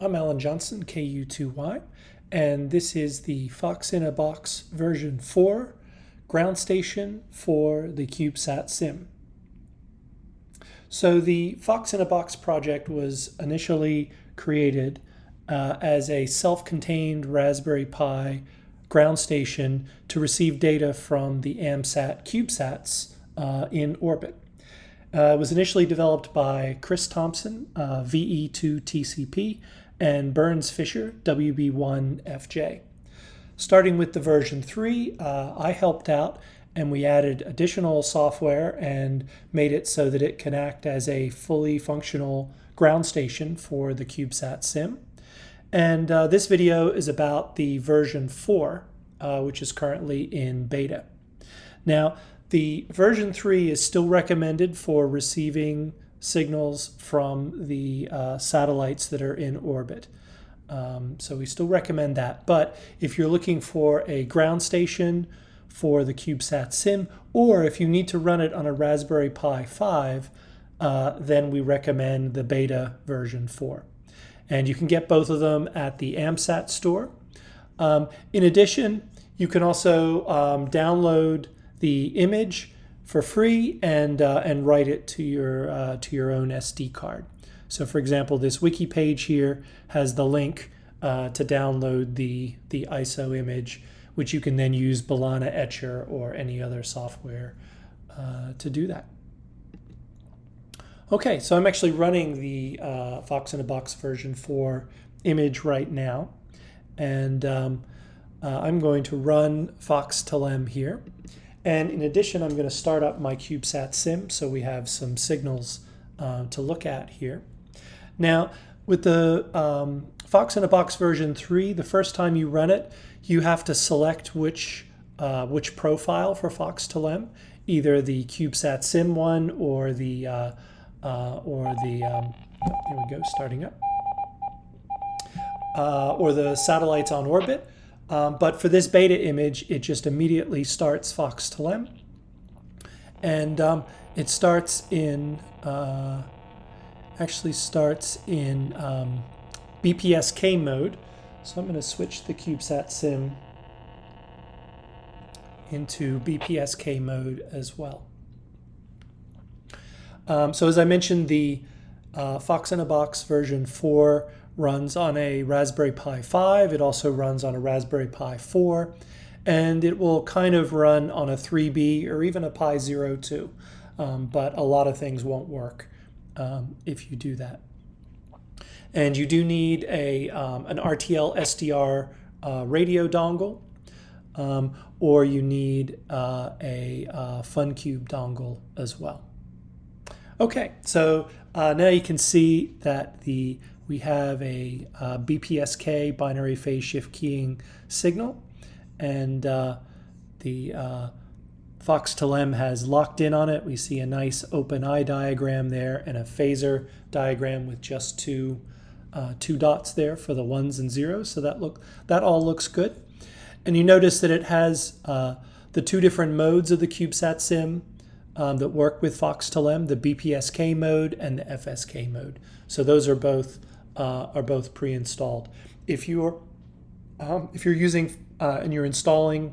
I'm Alan Johnson, KU2Y, and this is the Fox in a Box version 4 ground station for the CubeSat Sim. So the Fox in a Box project was initially created as a self-contained Raspberry Pi ground station to receive data from the AMSAT CubeSats in orbit. It was initially developed by Chris Thompson, VE2TCP, and Burns Fisher, WB1FJ. Starting with the version 3, I helped out and we added additional software and made it so that it can act as a fully functional ground station for the CubeSat Sim. And this video is about the version 4, which is currently in beta. Now, the version 3 is still recommended for receiving signals from the satellites that are in orbit. So we still recommend that. But if you're looking for a ground station for the CubeSat Sim, or if you need to run it on a Raspberry Pi 5, then we recommend the beta version 4. And you can get both of them at the AMSAT store. In addition, you can also download the image for free and write it to your own SD card. So, for example, this wiki page here has the link to download the ISO image, which you can then use Balana Etcher or any other software to do that. Okay, so I'm actually running the Fox in a Box version 4 image right now, and I'm going to run FoxTelem here. And in addition, I'm going to start up my CubeSat Sim so we have some signals to look at here. Now, with the Fox in a Box version 3, the first time you run it, you have to select which profile for FoxTelem, either the CubeSat Sim one or the here we go, starting up, or the satellites on orbit. But for this beta image, it just immediately starts FoxTelem, and it starts in BPSK mode. So I'm going to switch the CubeSat Sim into BPSK mode as well. So as I mentioned, the Fox in a Box version 4 runs on a Raspberry Pi 5. It also runs on a Raspberry Pi 4, and it will kind of run on a 3B or even a Pi 0 too. But a lot of things won't work if you do that. And you do need an RTL SDR radio dongle, or you need a FunCube dongle as well. Okay, so now you can see that we have a BPSK binary phase shift keying signal, and the FoxTelem has locked in on it. We see a nice open eye diagram there and a phasor diagram with just two dots there for the ones and zeros. So that all looks good. And you notice that it has the two different modes of the CubeSat Sim that work with FoxTelem, the BPSK mode and the FSK mode. So those are both pre-installed. If you're using and you're installing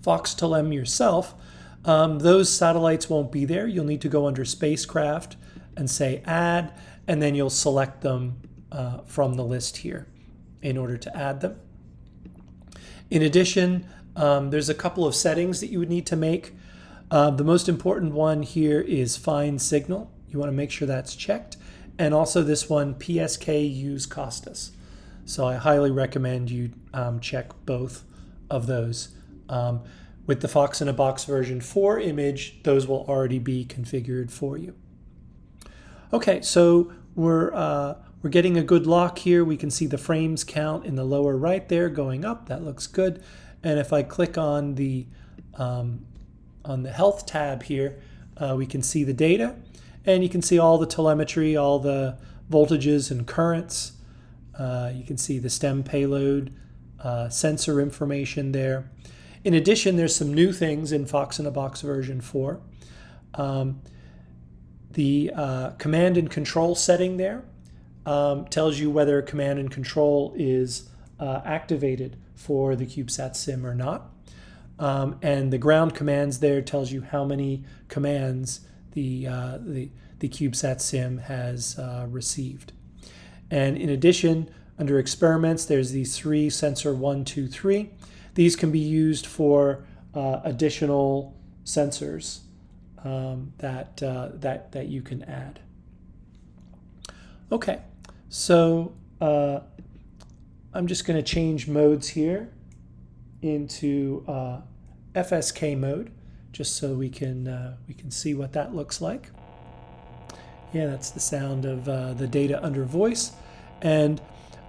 FoxTelem yourself, those satellites won't be there. You'll need to go under Spacecraft and say Add, and then you'll select them from the list here in order to add them. In addition, there's a couple of settings that you would need to make. The most important one here is Find Signal. You want to make sure that's checked. And also this one, PSK Use Costas. So I highly recommend you check both of those. With the Fox in a Box version 4 image, those will already be configured for you. Okay, so we're getting a good lock here. We can see the frames count in the lower right there going up. That looks good. And if I click on the Health tab here, we can see the data. And you can see all the telemetry, all the voltages and currents. You can see the STEM payload, sensor information there. In addition, there's some new things in Fox in a Box version 4. The command and control setting there tells you whether command and control is activated for the CubeSat Sim or not. And the ground commands there tells you how many commands the CubeSat Sim has received. And in addition, under experiments, there's these 3 sensor 1, 2, 3. These can be used for additional sensors that you can add. Okay, so I'm just going to change modes here into FSK mode, just so we can see what that looks like. Yeah, that's the sound of the data under voice. And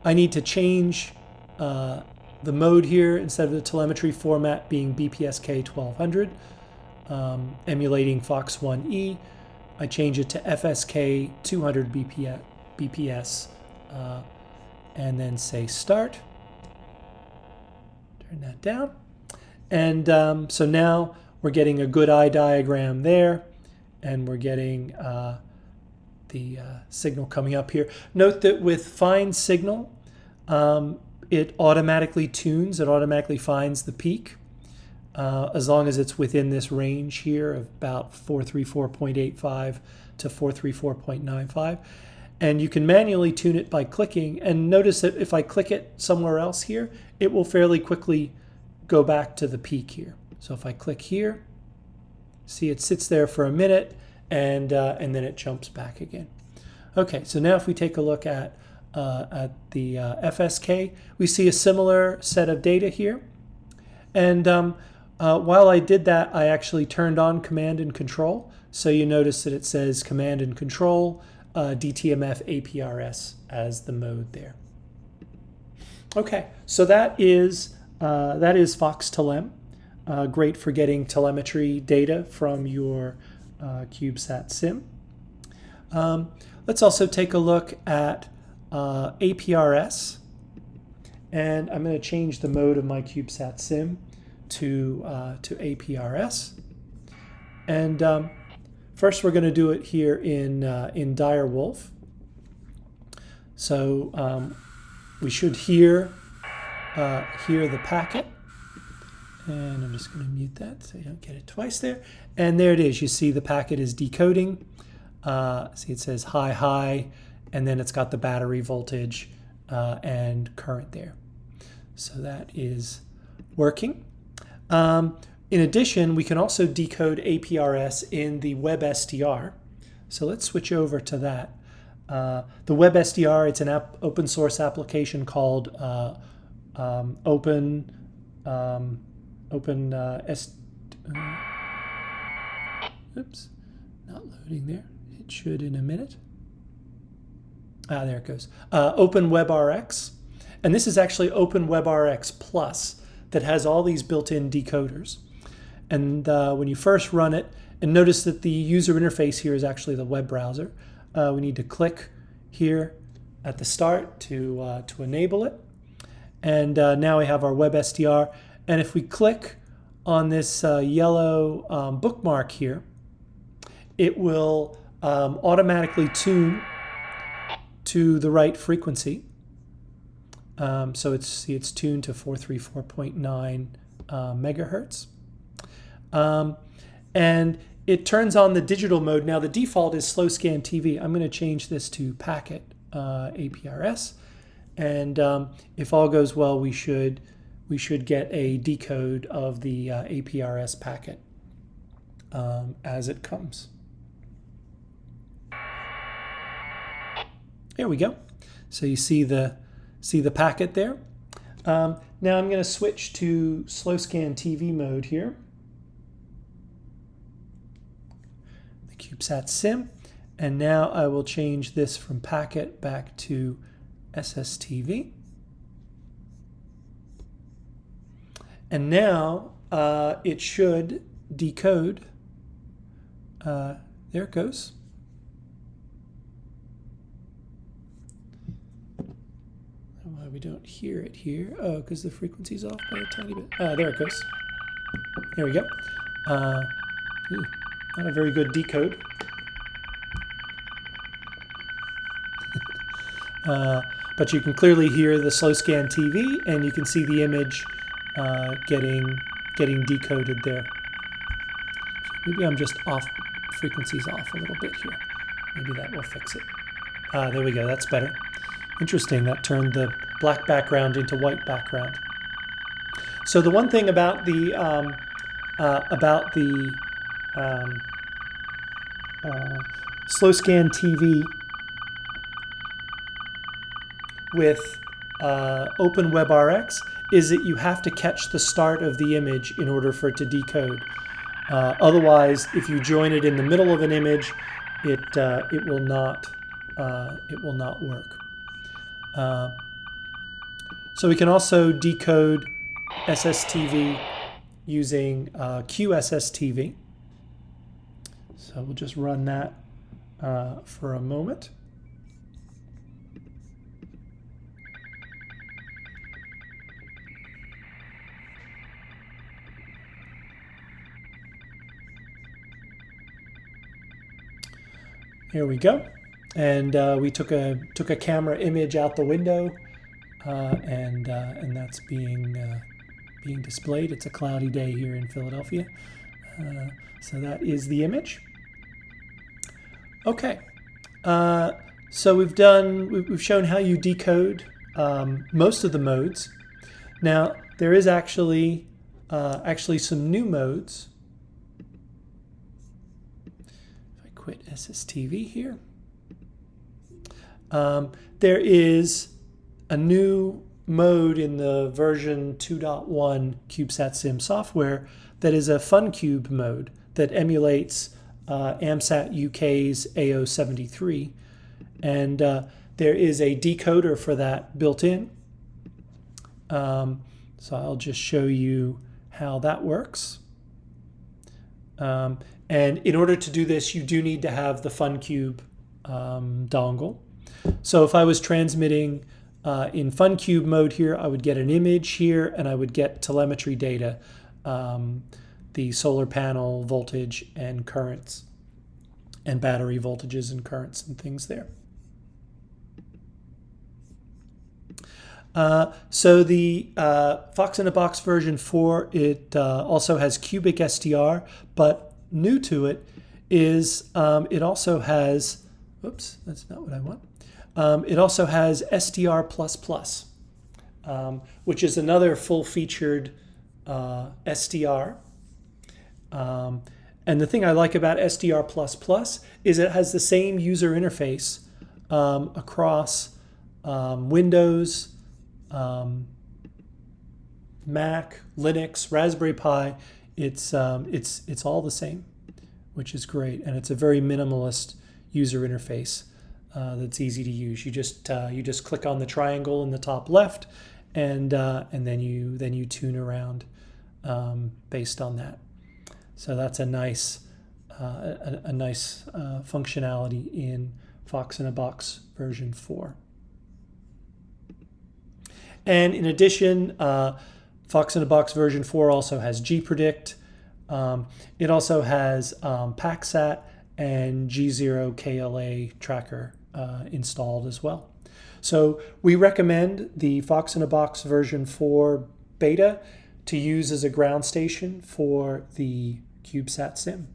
I need to change the mode here. Instead of the telemetry format being BPSK 1200, emulating Fox 1E, I change it to FSK 200 BPS, and then say start. Turn that down. And so now we're getting a good eye diagram there, and we're getting the signal coming up here. Note that with fine signal, it automatically tunes, it automatically finds the peak, as long as it's within this range here of about 434.85 to 434.95. And you can manually tune it by clicking, and notice that if I click it somewhere else here, it will fairly quickly go back to the peak here. So if I click here, see it sits there for a minute, and then it jumps back again. Okay, so now if we take a look at the FSK, we see a similar set of data here. And while I did that, I actually turned on command and control. So you notice that it says command and control, DTMF APRS as the mode there. Okay, so that is Fox Telem. Great for getting telemetry data from your CubeSat Sim. Let's also take a look at APRS, and I'm going to change the mode of my CubeSat Sim to APRS. And first, we're going to do it here in Direwolf. So we should hear the packet. And I'm just going to mute that so you don't get it twice there. And there it is. You see the packet is decoding. See, it says high, high, and then it's got the battery voltage and current there. So that is working. In addition, we can also decode APRS in the WebSDR. So let's switch over to that. The WebSDR, it's an open source application called oops, not loading there. It should in a minute. There it goes. OpenWebRx. And this is actually OpenWebRx Plus that has all these built-in decoders. And when you first run it, and notice that the user interface here is actually the web browser. We need to click here at the start to enable it. And now we have our WebSDR. And if we click on this yellow bookmark here, it will automatically tune to the right frequency. So it's tuned to 434.9 megahertz. And it turns on the digital mode. Now the default is slow scan TV. I'm going to change this to packet APRS. And if all goes well, we should get a decode of the APRS packet as it comes. There we go. So you see the packet there. Now I'm going to switch to slow scan TV mode here. The CubeSat Sim. And now I will change this from packet back to SSTV. And now it should decode. There it goes. Why we don't hear it here? Oh, because the frequency's off by a tiny bit. There it goes. There we go. Not a very good decode. But you can clearly hear the slow scan TV, and you can see the image getting decoded there. Maybe I'm just off, frequencies off a little bit here. Maybe that will fix it. There we go, that's better. Interesting, that turned the black background into white background. So the one thing about the slow scan TV with OpenWebRX is that you have to catch the start of the image in order for it to decode. Otherwise, if you join it in the middle of an image, it will not work. So we can also decode SSTV using QSSTV. So we'll just run that for a moment. Here we go, and we took a camera image out the window, and that's being displayed. It's a cloudy day here in Philadelphia, so that is the image. Okay, so we've shown how you decode most of the modes. Now there is actually some new modes. Quit SSTV here. There is a new mode in the version 2.1 CubeSatSim software that is a FunCube mode that emulates AMSAT UK's AO73. And there is a decoder for that built in. So I'll just show you how that works. And in order to do this, you do need to have the FunCube dongle. So if I was transmitting in FunCube mode here, I would get an image here, and I would get telemetry data, the solar panel voltage and currents, and battery voltages and currents and things there. So the Fox in a Box version 4, it also has cubic SDR, but new to it is it also has, oops, that's not what I want. It also has SDR++, which is another full-featured SDR. And the thing I like about SDR++ is it has the same user interface across Windows, Mac, Linux, Raspberry Pi. It's all the same, which is great, and it's a very minimalist user interface that's easy to use. You just click on the triangle in the top left, and then you tune around based on that. So that's a nice functionality in Fox in a Box version 4. And in addition, Fox in a Box version 4 also has gpredict. It also has PackSat and G0KLA tracker installed as well. So we recommend the Fox in a Box version 4 beta to use as a ground station for the CubeSat Sim.